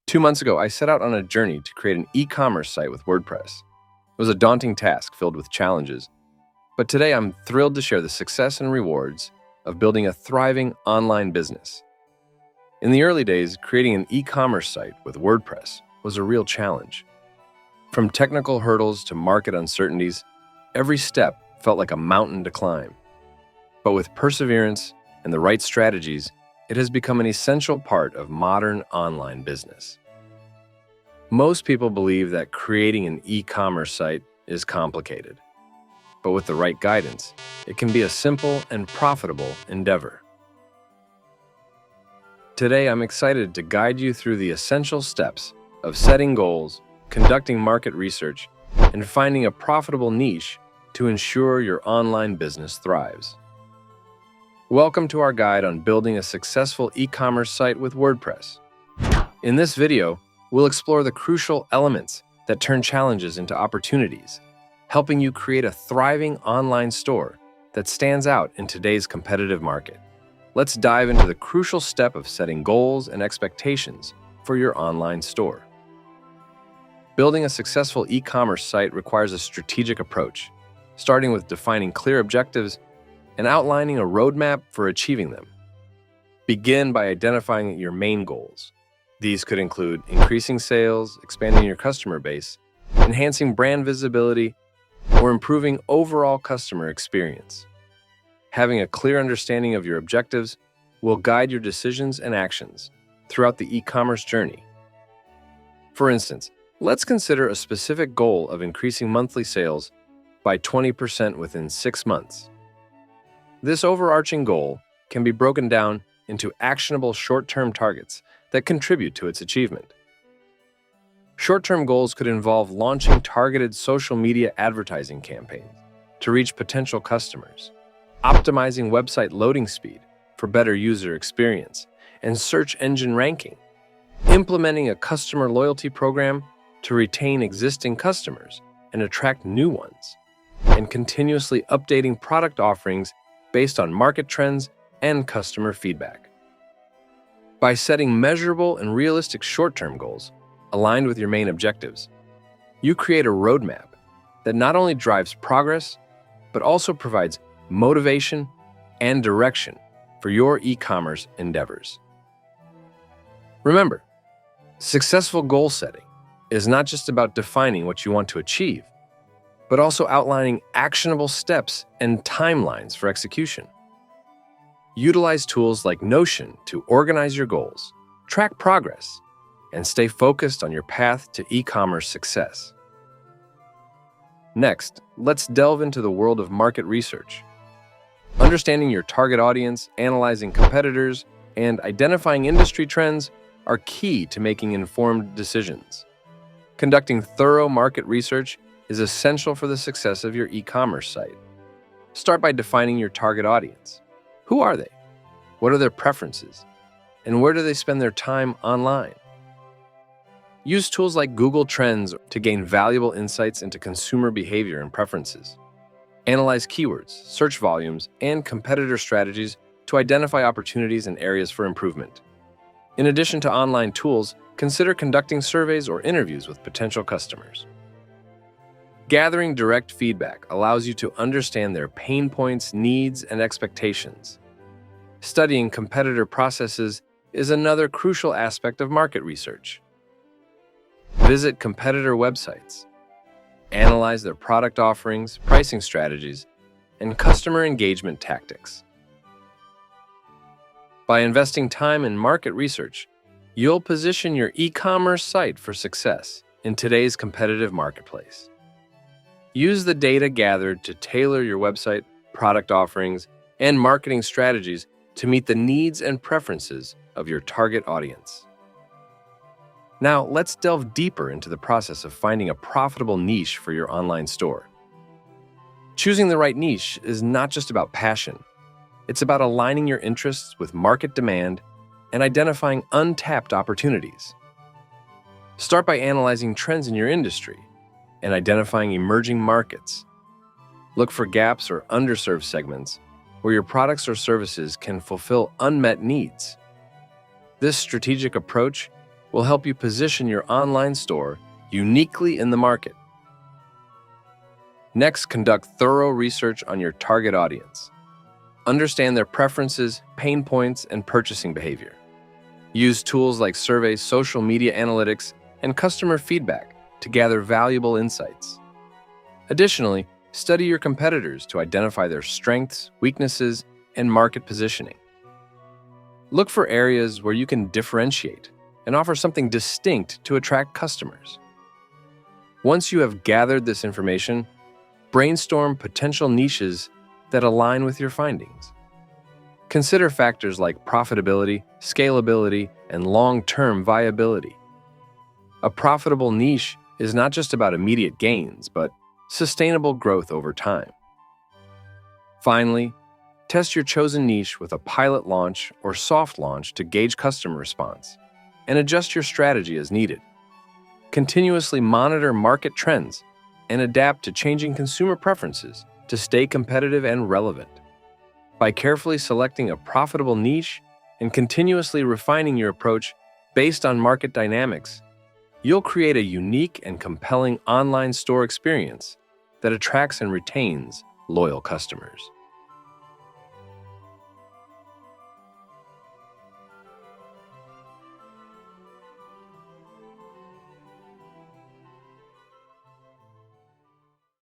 2 months ago, I set out on a journey to create an e-commerce site with WordPress. It was a daunting task filled with challenges, but today I'm thrilled to share the success and rewards of building a thriving online business. In the early days, creating an e-commerce site with WordPress was a real challenge. From technical hurdles to market uncertainties, every step felt like a mountain to climb. But with perseverance and the right strategies, it has become an essential part of modern online business. Most people believe that creating an e-commerce site is complicated, but with the right guidance, it can be a simple and profitable endeavor. Today, I'm excited to guide you through the essential steps of setting goals, conducting market research, and finding a profitable niche to ensure your online business thrives. Welcome to our guide on building a successful e-commerce site with WordPress. In this video, we'll explore the crucial elements that turn challenges into opportunities, helping you create a thriving online store that stands out in today's competitive market. Let's dive into the crucial step of setting goals and expectations for your online store. Building a successful e-commerce site requires a strategic approach, starting with defining clear objectives and outlining a roadmap for achieving them. Begin by identifying your main goals. These could include increasing sales, expanding your customer base, enhancing brand visibility, or improving overall customer experience. Having a clear understanding of your objectives will guide your decisions and actions throughout the e-commerce journey. For instance, let's consider a specific goal of increasing monthly sales by 20% within 6 months. This overarching goal can be broken down into actionable short-term targets that contribute to its achievement. Short-term goals could involve launching targeted social media advertising campaigns to reach potential customers, optimizing website loading speed for better user experience and search engine ranking, implementing a customer loyalty program to retain existing customers and attract new ones, and continuously updating product offerings based on market trends and customer feedback. By setting measurable and realistic short-term goals aligned with your main objectives, you create a roadmap that not only drives progress, but also provides motivation and direction for your e-commerce endeavors. Remember, successful goal setting is not just about defining what you want to achieve, but also outlining actionable steps and timelines for execution. Utilize tools like Notion to organize your goals, track progress, and stay focused on your path to e-commerce success. Next, let's delve into the world of market research. Understanding your target audience, analyzing competitors, and identifying industry trends are key to making informed decisions. Conducting thorough market research is essential for the success of your e-commerce site. Start by defining your target audience. Who are they? What are their preferences? And where do they spend their time online? Use tools like Google Trends to gain valuable insights into consumer behavior and preferences. Analyze keywords, search volumes, and competitor strategies to identify opportunities and areas for improvement. In addition to online tools, consider conducting surveys or interviews with potential customers. Gathering direct feedback allows you to understand their pain points, needs, and expectations. Studying competitor processes is another crucial aspect of market research. Visit competitor websites, analyze their product offerings, pricing strategies, and customer engagement tactics. By investing time in market research, you'll position your e-commerce site for success in today's competitive marketplace. Use the data gathered to tailor your website, product offerings, and marketing strategies to meet the needs and preferences of your target audience. Now, let's delve deeper into the process of finding a profitable niche for your online store. Choosing the right niche is not just about passion. It's about aligning your interests with market demand and identifying untapped opportunities. Start by analyzing trends in your industry and identifying emerging markets. Look for gaps or underserved segments where your products or services can fulfill unmet needs. This strategic approach will help you position your online store uniquely in the market. Next, conduct thorough research on your target audience. Understand their preferences, pain points, and purchasing behavior. Use tools like surveys, social media analytics, and customer feedback to gather valuable insights. Additionally, study your competitors to identify their strengths, weaknesses, and market positioning. Look for areas where you can differentiate and offer something distinct to attract customers. Once you have gathered this information, brainstorm potential niches that align with your findings. Consider factors like profitability, scalability, and long-term viability. A profitable niche is not just about immediate gains, but sustainable growth over time. Finally, test your chosen niche with a pilot launch or soft launch to gauge customer response and adjust your strategy as needed. Continuously monitor market trends and adapt to changing consumer preferences to stay competitive and relevant. By carefully selecting a profitable niche and continuously refining your approach based on market dynamics, you'll create a unique and compelling online store experience that attracts and retains loyal customers.